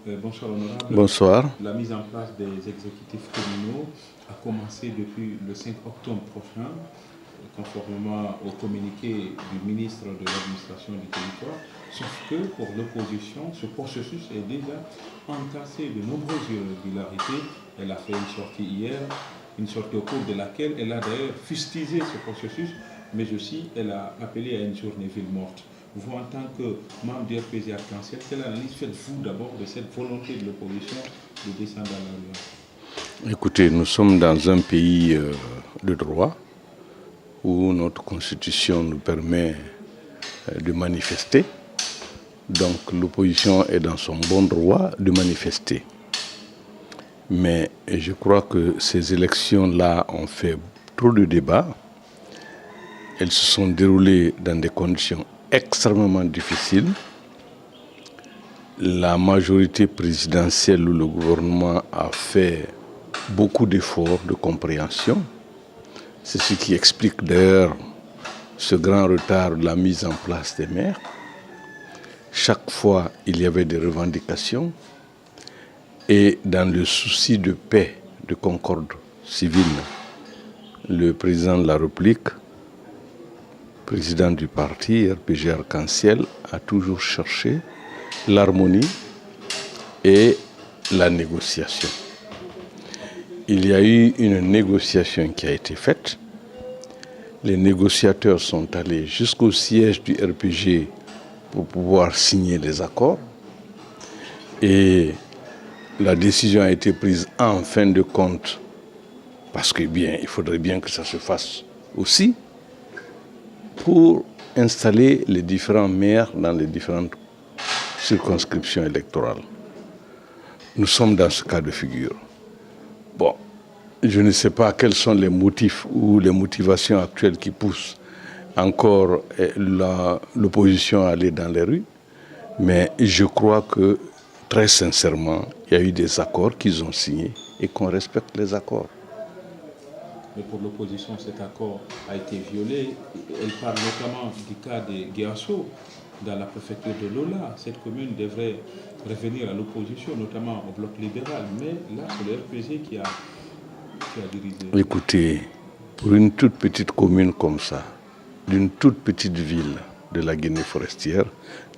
Bonsoir honorable. Bonsoir. La mise en place des exécutifs communaux a commencé depuis le 5 octobre prochain, conformément au communiqué du ministre de l'administration du territoire. Sauf que pour l'opposition, ce processus est déjà entassé de nombreuses irrégularités. Elle a fait une sortie hier, une sortie au cours de laquelle elle a d'ailleurs fustigé ce processus, mais aussi elle a appelé à une journée ville morte. Vous, en tant que membre du RPG Arc-en-Ciel, quelle analyse faites-vous d'abord de cette volonté de l'opposition de descendre à la rue? Écoutez, nous sommes dans un pays de droit où notre constitution nous permet de manifester. Donc l'opposition est dans son bon droit de manifester. Mais je crois que ces élections-là ont fait trop de débats. Elles se sont déroulées dans des conditions extrêmement difficiles. La majorité présidentielle ou le gouvernement a fait beaucoup d'efforts de compréhension. C'est ce qui explique d'ailleurs ce grand retard de la mise en place des maires. Chaque fois, il y avait des revendications et dans le souci de paix, de concorde civile, le président de la République, président du parti RPG Arc-en-Ciel, a toujours cherché l'harmonie et la négociation. Il y a eu une négociation qui a été faite. Les négociateurs sont allés jusqu'au siège du RPG pour pouvoir signer les accords. Et la décision a été prise en fin de compte, parce que il faudrait bien que ça se fasse aussi, pour installer les différents maires dans les différentes circonscriptions électorales. Nous sommes dans ce cas de figure. Bon, je ne sais pas quels sont les motifs ou les motivations actuelles qui poussent encore l'opposition à aller dans les rues, mais je crois que, très sincèrement, il y a eu des accords qu'ils ont signés et qu'on respecte les accords. Mais pour l'opposition, cet accord a été violé. Elle parle notamment du cas de Guiasso dans la préfecture de Lola. Cette commune devrait revenir à l'opposition, notamment au bloc libéral. Mais là, c'est le RPG qui a dirigé. Écoutez, pour une toute petite commune comme ça, d'une toute petite ville de la Guinée forestière,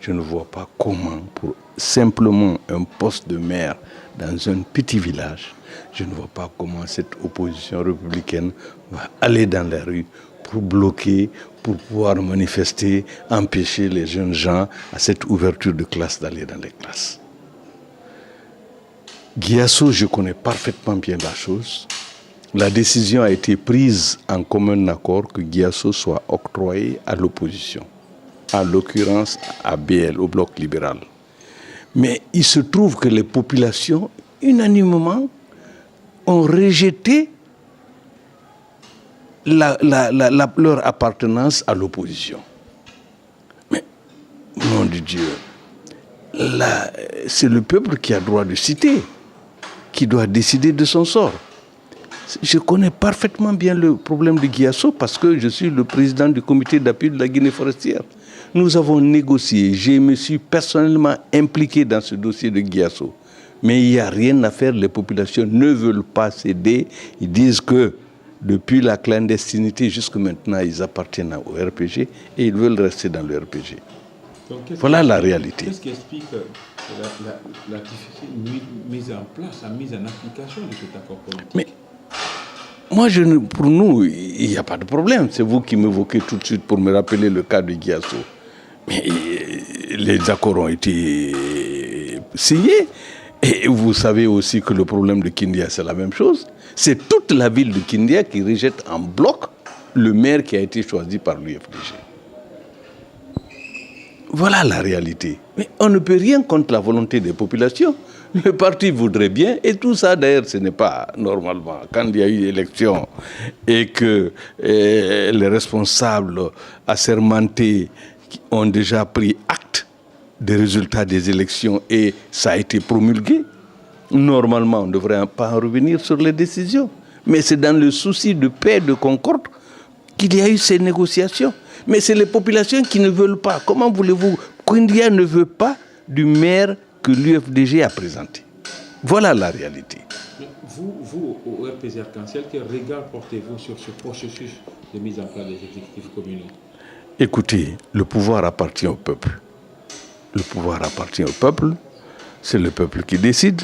je ne vois pas comment, pour simplement un poste de maire dans un petit village, je ne vois pas comment cette opposition républicaine va aller dans la rue pour bloquer, pour pouvoir manifester, empêcher les jeunes gens à cette ouverture de classe d'aller dans les classes. Guiasso, je connais parfaitement bien la chose. La décision a été prise en commun accord que Guiasso soit octroyé à l'opposition, en l'occurrence à BL, au bloc libéral. Mais il se trouve que les populations, unanimement, ont rejeté leur appartenance à l'opposition. Mais, nom de Dieu, c'est le peuple qui a droit de citer, qui doit décider de son sort. Je connais parfaitement bien le problème de Guiasso parce que je suis le président du comité d'appui de la Guinée forestière. Nous avons négocié, je me suis personnellement impliqué dans ce dossier de Guiasso. Mais il n'y a rien à faire, les populations ne veulent pas céder. Ils disent que depuis la clandestinité jusqu'à maintenant, ils appartiennent au RPG et ils veulent rester dans le RPG. Donc, voilà la réalité. Qu'est-ce qui explique la difficile mise en place, la mise en application de cet accord politique? Mais moi, pour nous, il n'y a pas de problème. C'est vous qui m'évoquez tout de suite pour me rappeler le cas de Guiasso. Mais les accords ont été signés. Et vous savez aussi que le problème de Kindia, c'est la même chose. C'est toute la ville de Kindia qui rejette en bloc le maire qui a été choisi par l'UFDG. Voilà la réalité. Mais on ne peut rien contre la volonté des populations. Le parti voudrait bien, et tout ça d'ailleurs ce n'est pas normalement. Quand il y a eu élection et que les responsables assermentés ont déjà pris acte des résultats des élections et ça a été promulgué, normalement on ne devrait pas en revenir sur les décisions. Mais c'est dans le souci de paix, de concorde qu'il y a eu ces négociations. Mais c'est les populations qui ne veulent pas. Comment voulez-vous? Kindia ne veut pas du maire que l'UFDG a présenté. Voilà la réalité. Vous, au RPG Arc-en-Ciel, quel regard portez-vous sur ce processus de mise en place des exécutifs communaux? Écoutez, le pouvoir appartient au peuple. Le pouvoir appartient au peuple. C'est le peuple qui décide.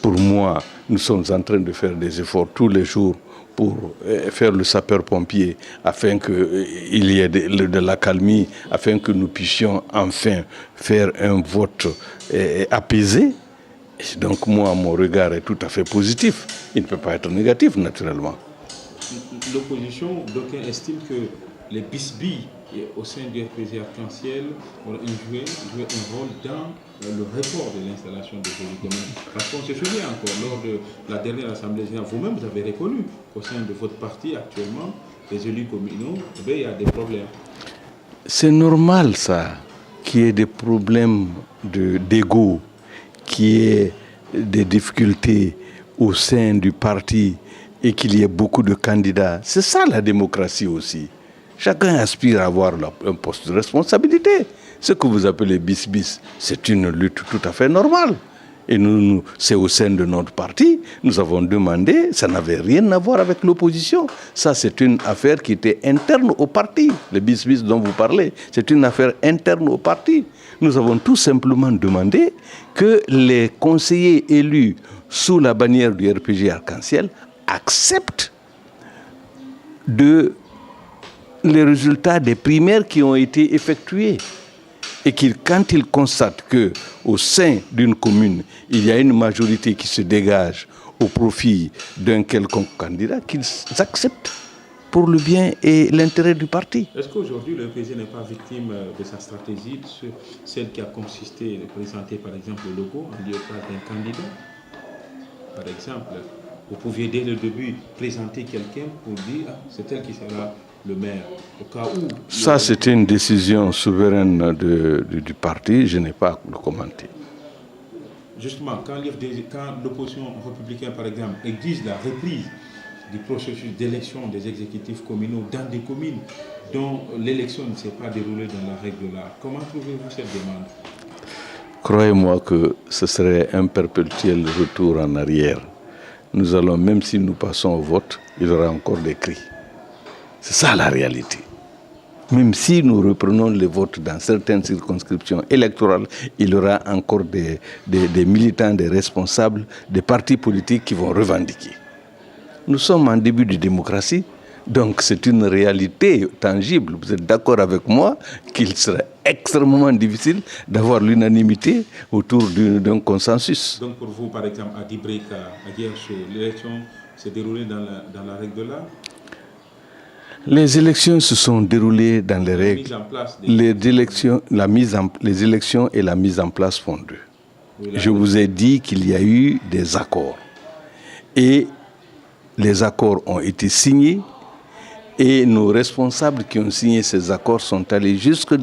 Pour moi, nous sommes en train de faire des efforts tous les jours pour faire le sapeur-pompier afin qu'il y ait de l'accalmie, afin que nous puissions enfin faire un vote apaisé. Et donc moi, mon regard est tout à fait positif. Il ne peut pas être négatif, naturellement. L'opposition, d'aucuns estiment que les bisbilles au sein du RPG Arc-en-Ciel ont joué un rôle dans le report de l'installation des élus communs. Parce qu'on se souvient encore, lors de la dernière Assemblée générale, vous-même vous avez reconnu qu'au sein de votre parti actuellement, les élus communaux, il y a des problèmes. C'est normal ça, qu'il y ait des problèmes d'ego, qu'il y ait des difficultés au sein du parti et qu'il y ait beaucoup de candidats. C'est ça la démocratie aussi. Chacun aspire à avoir un poste de responsabilité. Ce que vous appelez bis-bis, c'est une lutte tout à fait normale. Et c'est au sein de notre parti, nous avons demandé, ça n'avait rien à voir avec l'opposition. Ça, c'est une affaire qui était interne au parti. Le bis-bis dont vous parlez, c'est une affaire interne au parti. Nous avons tout simplement demandé que les conseillers élus sous la bannière du RPG Arc-en-Ciel acceptent les résultats des primaires qui ont été effectués. Et quand ils constatent qu'au sein d'une commune, il y a une majorité qui se dégage au profit d'un quelconque candidat, qu'ils acceptent pour le bien et l'intérêt du parti. Est-ce qu'aujourd'hui le PSG n'est pas victime de sa stratégie, celle qui a consisté de présenter par exemple le logo en lieu d'un candidat? Par exemple, vous pouviez dès le début présenter quelqu'un pour dire c'est elle qui sera le maire, au cas où... Ça, c'était une décision souveraine du parti, je n'ai pas à le commenter. Justement, quand l'opposition républicaine, par exemple, exige la reprise du processus d'élection des exécutifs communaux dans des communes dont l'élection ne s'est pas déroulée dans la règle de l'art, comment trouvez-vous cette demande? Croyez-moi que ce serait un perpétuel retour en arrière. Nous allons, même si nous passons au vote, il y aura encore des cris. C'est ça la réalité. Même si nous reprenons les votes dans certaines circonscriptions électorales, il y aura encore des militants, des responsables, des partis politiques qui vont revendiquer. Nous sommes en début de démocratie, donc c'est une réalité tangible. Vous êtes d'accord avec moi qu'il serait extrêmement difficile d'avoir l'unanimité autour d'un consensus. Donc pour vous, par exemple, à Dibreka, à Guercho, l'élection s'est déroulée dans la règle de l'art? Les élections se sont déroulées dans les règles. Les élections et la mise en place font deux. Oui, je vous ai dit qu'il y a eu des accords. Et les accords ont été signés. Et nos responsables qui ont signé ces accords sont allés jusque au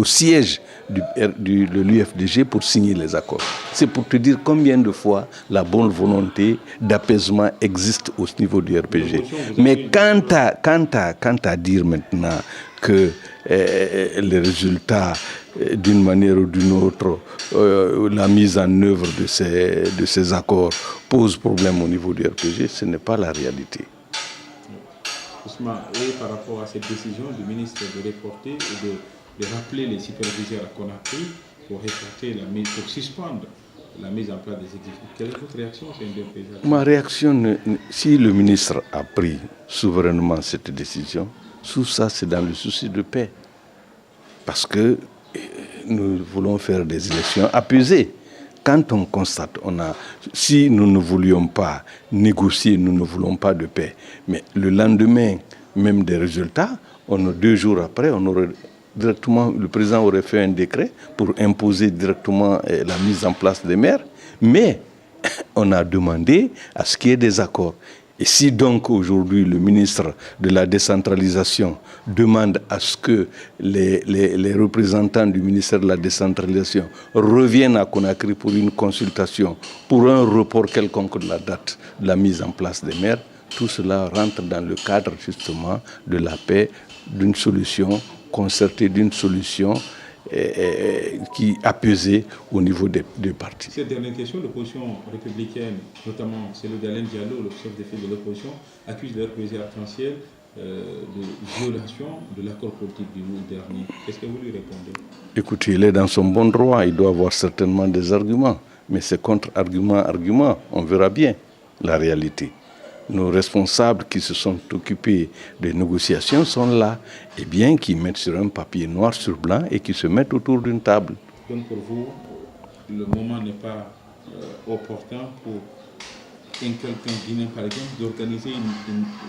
siège de l'UFDG pour signer les accords. C'est pour te dire combien de fois la bonne volonté d'apaisement existe au niveau du RPG. Mais quant à dire maintenant que les résultats, d'une manière ou d'une autre, la mise en œuvre de ces accords pose problème au niveau du RPG, ce n'est pas la réalité. Ousmane, et par rapport à cette décision du ministre de reporter et de rappeler les superviseurs à Conakry pour suspendre la mise en place des exécutifs, quelle est votre réaction? Ma réaction, si le ministre a pris souverainement cette décision, tout ça c'est dans le souci de paix. Parce que nous voulons faire des élections apaisées. Quand on constate, si nous ne voulions pas négocier, nous ne voulons pas de paix, mais le lendemain même des résultats, 2 jours après, le président aurait fait un décret pour imposer directement la mise en place des maires, mais on a demandé à ce qu'il y ait des accords. Et si donc aujourd'hui le ministre de la décentralisation demande à ce que les représentants du ministère de la décentralisation reviennent à Conakry pour une consultation, pour un report quelconque de la date de la mise en place des maires, tout cela rentre dans le cadre justement de la paix, d'une solution concertée, d'une solution qui apaisée au niveau des partis. Cette dernière question, l'opposition républicaine, notamment celle d'Alain Diallo, le chef de file de l'opposition, accuse leur président Arc-en-Ciel de violation de l'accord politique du août dernier. Qu'est-ce que vous lui répondez? Écoutez, il est dans son bon droit, il doit avoir certainement des arguments, mais c'est contre-argument, on verra bien la réalité. Nos responsables qui se sont occupés des négociations sont là, et bien qui mettent sur un papier noir sur blanc et qui se mettent autour d'une table. Donc pour vous, le moment n'est pas opportun pour quelqu'un guinéen, par exemple, d'organiser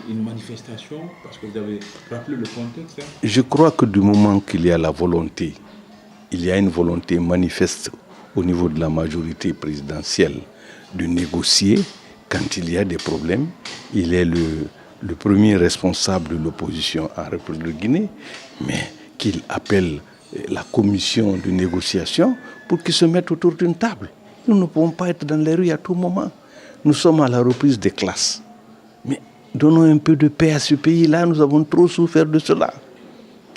une manifestation, parce que vous avez rappelé le contexte. Hein? Je crois que du moment qu'il y a la volonté, il y a une volonté manifeste au niveau de la majorité présidentielle de négocier. Quand il y a des problèmes, il est le premier responsable de l'opposition en République de Guinée, mais qu'il appelle la commission de négociation pour qu'ils se mettent autour d'une table. Nous ne pouvons pas être dans les rues à tout moment. Nous sommes à la reprise des classes. Mais donnons un peu de paix à ce pays-là, nous avons trop souffert de cela.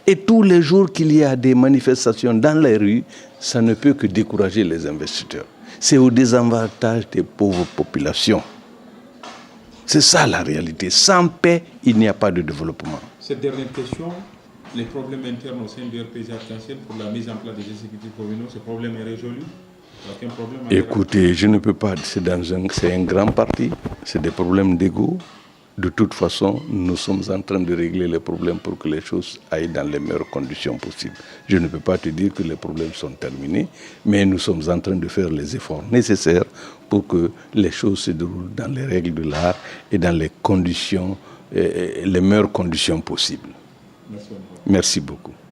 Et tous les jours qu'il y a des manifestations dans les rues, ça ne peut que décourager les investisseurs. C'est au désavantage des pauvres populations. C'est ça la réalité. Sans paix, il n'y a pas de développement. Cette dernière question, les problèmes internes au sein du RPG Arc-en-Ciel pour la mise en place des exécutifs communaux, ce problème est résolu? Aucun problème? Écoutez, je ne peux pas, c'est un grand parti, c'est des problèmes d'ego. De toute façon, nous sommes en train de régler les problèmes pour que les choses aillent dans les meilleures conditions possibles. Je ne peux pas te dire que les problèmes sont terminés, mais nous sommes en train de faire les efforts nécessaires pour que les choses se déroulent dans les règles de l'art et dans les conditions, les meilleures conditions possibles. Merci. Merci beaucoup.